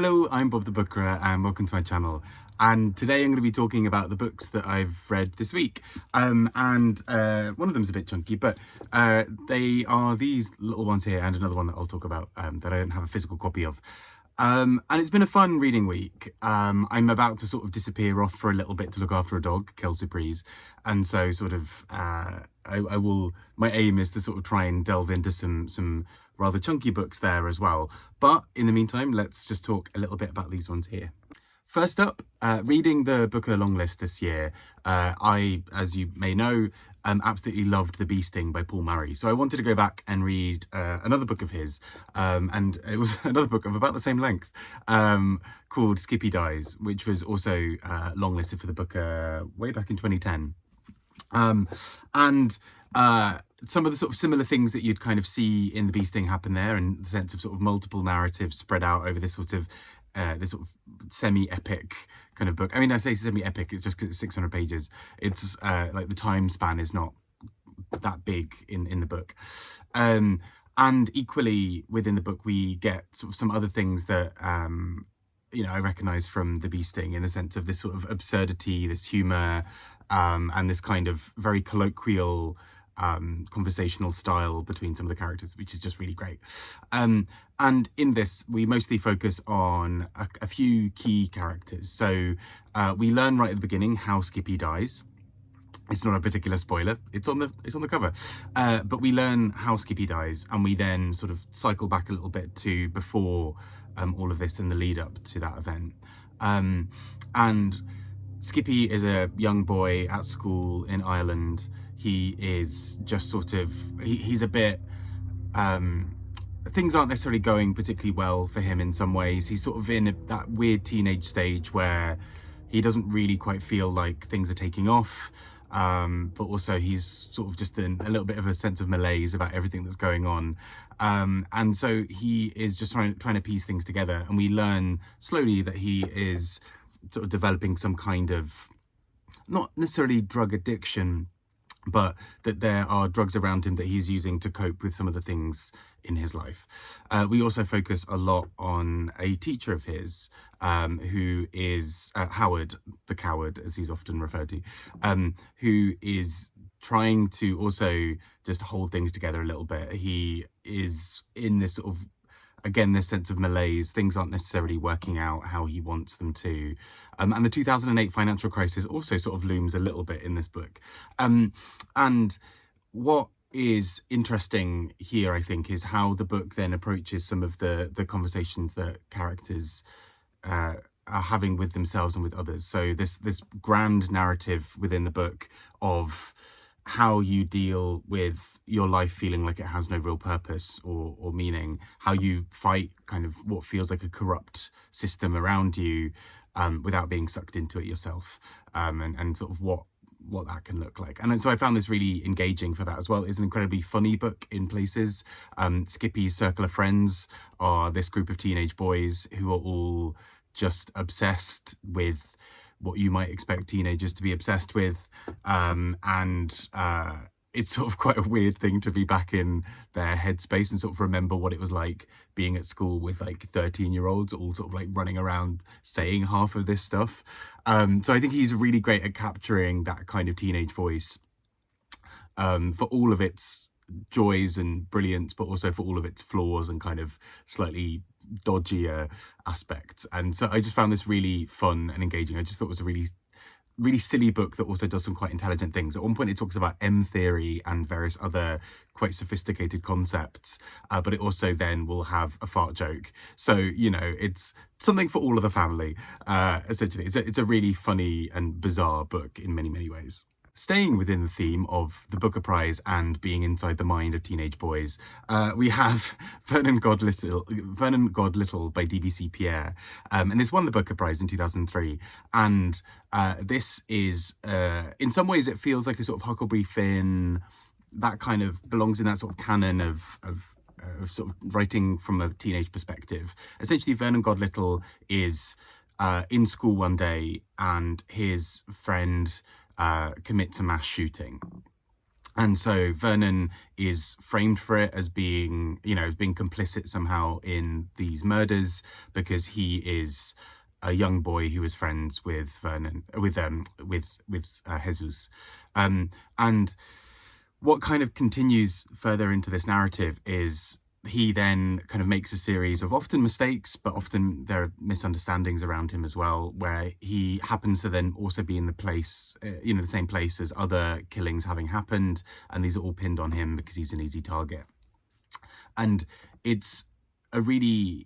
Hello, I'm Bob the Bookerer and welcome to my channel. And today I'm going to be talking about the books that I've read this week. One of them's a bit chunky, but they are these little ones here and another one that I'll talk about that I don't have a physical copy of. And it's been a fun reading week. I'm about to sort of disappear off for a little bit to look after a dog, Kelsey. And so sort of, my aim is to sort of try and delve into some rather chunky books there as well. But in the meantime, let's just talk a little bit about these ones here. First up, reading the Booker long list this year, I, as you may know, absolutely loved The Bee Sting by Paul Murray. So I wanted to go back and read another book of his, and it was another book of about the same length, called Skippy Dies, which was also longlisted for the Booker way back in 2010. Some of the sort of similar things that you'd kind of see in The Bee Sting happen there, and the sense of sort of multiple narratives spread out over this sort of semi-epic kind of book. I mean, I say semi-epic, it's just because it's 600 pages. It's like the time span is not that big in the book. And equally within the book, we get sort of some other things that, I recognise from The Bee Sting, in the sense of this sort of absurdity, this humour, and this kind of very colloquial conversational style between some of the characters, which is just really great. And in this, we mostly focus on a few key characters. So we learn right at the beginning how Skippy dies. It's not a particular spoiler, it's on the cover. But we learn how Skippy dies, and we then sort of cycle back a little bit to before all of this and the lead up to that event. And Skippy is a young boy at school in Ireland. He is just sort of, he's a bit, things aren't necessarily going particularly well for him in some ways. He's sort of in that weird teenage stage where he doesn't really quite feel like things are taking off. But also he's sort of just in a little bit of a sense of malaise about everything that's going on. And so he is just trying to piece things together. And we learn slowly that he is sort of developing some kind of, not necessarily drug addiction, but that there are drugs around him that he's using to cope with some of the things in his life. We also focus a lot on a teacher of his, who is Howard, the coward, as he's often referred to, who is trying to also just hold things together a little bit. He is in this sort of, again, this sense of malaise. Things aren't necessarily working out how he wants them to. And the 2008 financial crisis also sort of looms a little bit in this book. And what is interesting here, I think, is how the book then approaches some of the conversations that characters are having with themselves and with others. So this grand narrative within the book of how you deal with your life feeling like it has no real purpose or meaning, how you fight kind of what feels like a corrupt system around you, without being sucked into it yourself, and sort of what that can look like. And so I found this really engaging for that as well. It's an incredibly funny book in places. Skippy's circle of friends are this group of teenage boys who are all just obsessed with what you might expect teenagers to be obsessed with. It's sort of quite a weird thing to be back in their headspace and sort of remember what it was like being at school with like 13-year-olds all sort of like running around saying half of this stuff. So I think he's really great at capturing that kind of teenage voice, for all of its joys and brilliance, but also for all of its flaws and kind of slightly dodgier aspects. And so I just found this really fun and engaging. I just thought it was a really silly book that also does some quite intelligent things. At one point it talks about M theory and various other quite sophisticated concepts, but it also then will have a fart joke. So, it's something for all of the family, essentially. It's a really funny and bizarre book in many, many ways. Staying within the theme of the Booker Prize and being inside the mind of teenage boys, we have Vernon God Little by DBC Pierre. And this won the Booker Prize in 2003. And this is, in some ways, it feels like a sort of Huckleberry Finn, that kind of belongs in that sort of canon of sort of writing from a teenage perspective. Essentially, Vernon God Little is in school one day and his friend commits a mass shooting. And so Vernon is framed for it as being, being complicit somehow in these murders because he is a young boy who was friends with Vernon, with Jesus. And what kind of continues further into this narrative is he then kind of makes a series of often mistakes, but often there are misunderstandings around him as well, where he happens to then also be in the place, the same place as other killings having happened. And these are all pinned on him because he's an easy target. And it's a really,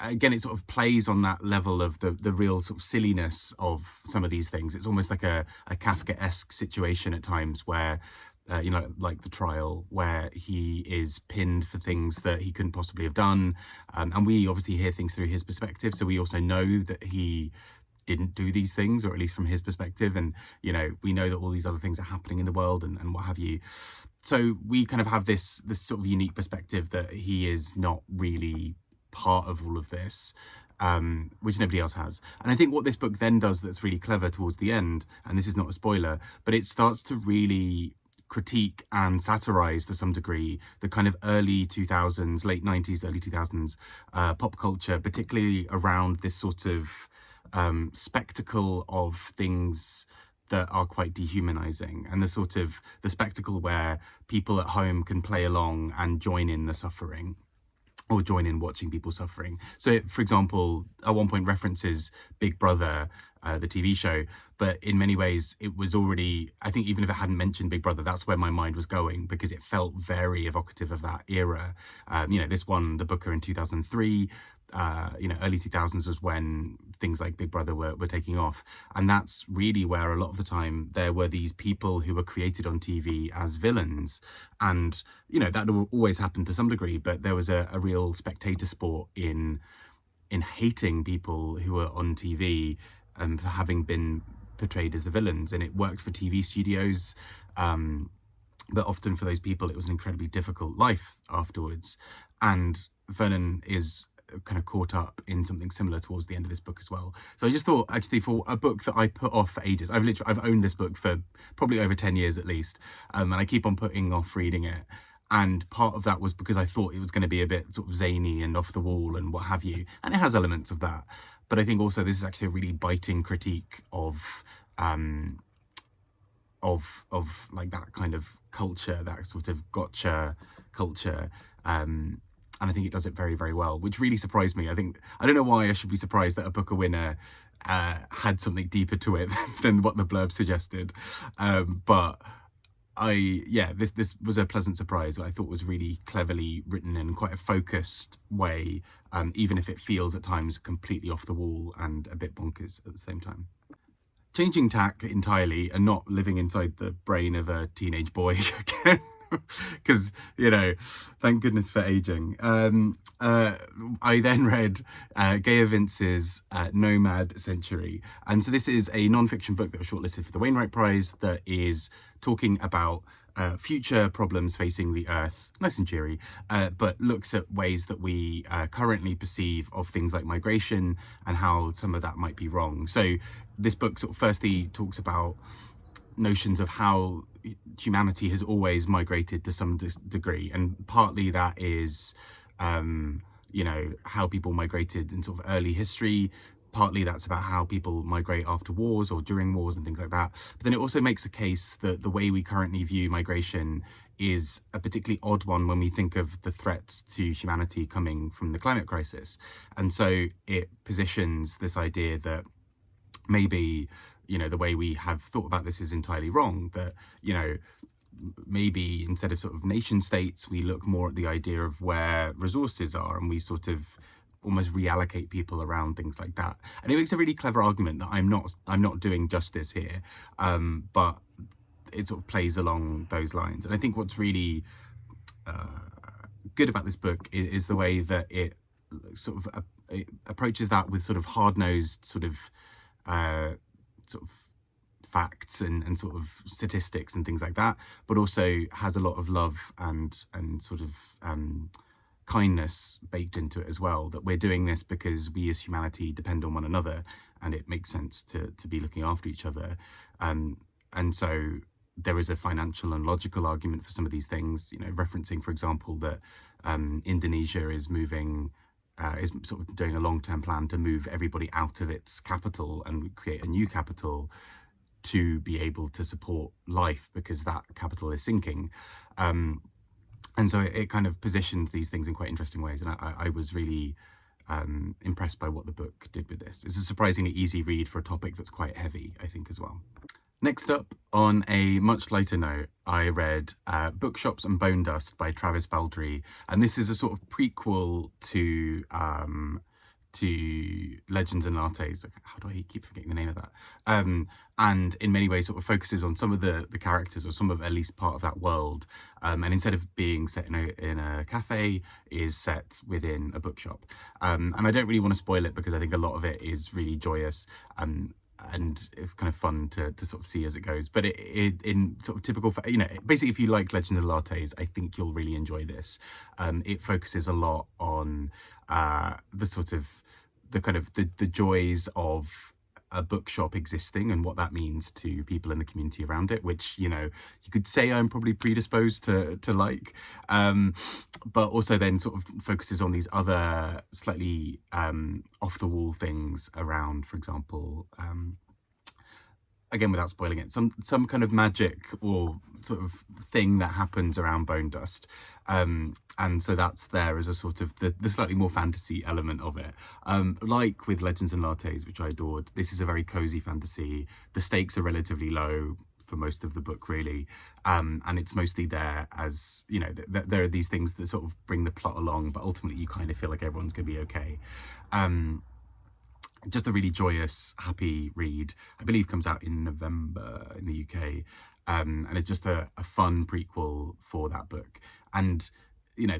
again, it sort of plays on that level of the real sort of silliness of some of these things. It's almost like a Kafka-esque situation at times where, like the trial, where he is pinned for things that he couldn't possibly have done. And we obviously hear things through his perspective. So we also know that he didn't do these things, or at least from his perspective. And, we know that all these other things are happening in the world and what have you. So we kind of have this sort of unique perspective that he is not really part of all of this, which nobody else has. And I think what this book then does that's really clever towards the end, and this is not a spoiler, but it starts to really critique and satirize to some degree the kind of early 2000s, late 90s, early 2000s pop culture, particularly around this sort of spectacle of things that are quite dehumanizing, and the spectacle where people at home can play along and join in the suffering, or join in watching people suffering. So it, for example, at one point references Big Brother, the TV show, but in many ways it was already, I think even if it hadn't mentioned Big Brother, that's where my mind was going, because it felt very evocative of that era. This won the Booker in 2003. Early 2000s was when things like Big Brother were taking off. And that's really where a lot of the time there were these people who were created on TV as villains. And, that always happened to some degree, but there was a real spectator sport in hating people who were on TV for having been portrayed as the villains. And it worked for TV studios. But often for those people, it was an incredibly difficult life afterwards. And Vernon is kind of caught up in something similar towards the end of this book as well. So I just thought, actually, for a book that I put off for ages, I've owned this book for probably over 10 years at least, and I keep on putting off reading it. And part of that was because I thought it was going to be a bit sort of zany and off the wall and what have you, and it has elements of that. But I think also this is actually a really biting critique of like that kind of culture, that sort of gotcha culture. And I think it does it very, very well, which really surprised me. I don't know why I should be surprised that a Booker winner had something deeper to it than what the blurb suggested. But this was a pleasant surprise. I thought was really cleverly written in quite a focused way, even if it feels at times completely off the wall and a bit bonkers at the same time. Changing tack entirely and not living inside the brain of a teenage boy again. Because, thank goodness for aging. I then read Gaia Vince's Nomad Century. And so this is a non-fiction book that was shortlisted for the Wainwright Prize that is talking about future problems facing the Earth, nice and cheery, but looks at ways that we currently perceive of things like migration and how some of that might be wrong. So this book sort of firstly talks about notions of how humanity has always migrated to some degree, and partly that is how people migrated in sort of early history. Partly that's about how people migrate after wars or during wars and things like that. But then it also makes a case that the way we currently view migration is a particularly odd one when we think of the threats to humanity coming from the climate crisis. And so it positions this idea that maybe the way we have thought about this is entirely wrong, that maybe instead of sort of nation states, we look more at the idea of where resources are, and we sort of almost reallocate people around things like that. And it makes a really clever argument that I'm not doing justice here, but it sort of plays along those lines. And I think what's really good about this book is the way that it sort of it approaches that with sort of hard-nosed sort of facts and sort of statistics and things like that, but also has a lot of love and sort of kindness baked into it as well, that we're doing this because we as humanity depend on one another, and it makes sense to be looking after each other. And so there is a financial and logical argument for some of these things, you know, referencing, for example, that Indonesia is moving, is sort of doing a long-term plan to move everybody out of its capital and create a new capital to be able to support life, because that capital is sinking. And so it kind of positioned these things in quite interesting ways. And I was really impressed by what the book did with this. It's a surprisingly easy read for a topic that's quite heavy, I think, as well. Next up, on a much lighter note, I read Bookshops and Bonedust by Travis Baldree, and this is a sort of prequel to Legends and Lattes. How do I keep forgetting the name of that? And in many ways sort of focuses on some of the characters, or some of at least part of that world. And instead of being set in a cafe, is set within a bookshop. And I don't really want to spoil it, because I think a lot of it is really joyous. And it's kind of fun to sort of see as it goes. But it in sort of typical, you know, basically if you like Legends and Lattes, I think you'll really enjoy this. It focuses a lot on the sort of the joys of a bookshop existing and what that means to people in the community around it, which, you know, you could say I'm probably predisposed to like, but also then sort of focuses on these other slightly off the wall things around, for example, again, without spoiling it, some kind of magic or sort of thing that happens around Bonedust. And so that's there as a sort of the slightly more fantasy element of it. Like with Legends and Lattes, which I adored, this is a very cozy fantasy. The stakes are relatively low for most of the book, really. And it's mostly there as, you know, there are these things that sort of bring the plot along, but ultimately you kind of feel like everyone's going to be okay. Just a really joyous, happy read. I believe comes out in November in the UK. And it's just a fun prequel for that book. And, you know,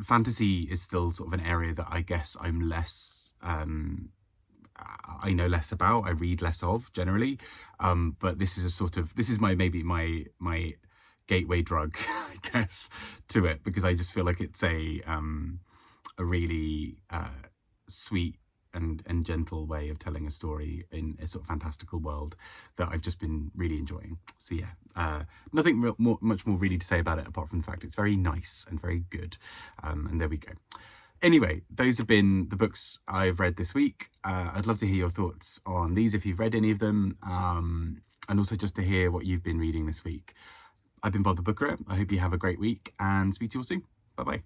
fantasy is still sort of an area that I guess I'm less, I know less about, I read less of generally. But this is maybe my gateway drug, I guess, to it, because I just feel like it's a really sweet and gentle way of telling a story in a sort of fantastical world that I've just been really enjoying. So yeah, nothing much more really to say about it, apart from the fact it's very nice and very good. And there we go. Anyway, those have been the books I've read this week. I'd love to hear your thoughts on these if you've read any of them, and also just to hear what you've been reading this week. I've been Bob the Booker. I hope you have a great week, and speak to you all soon. Bye bye.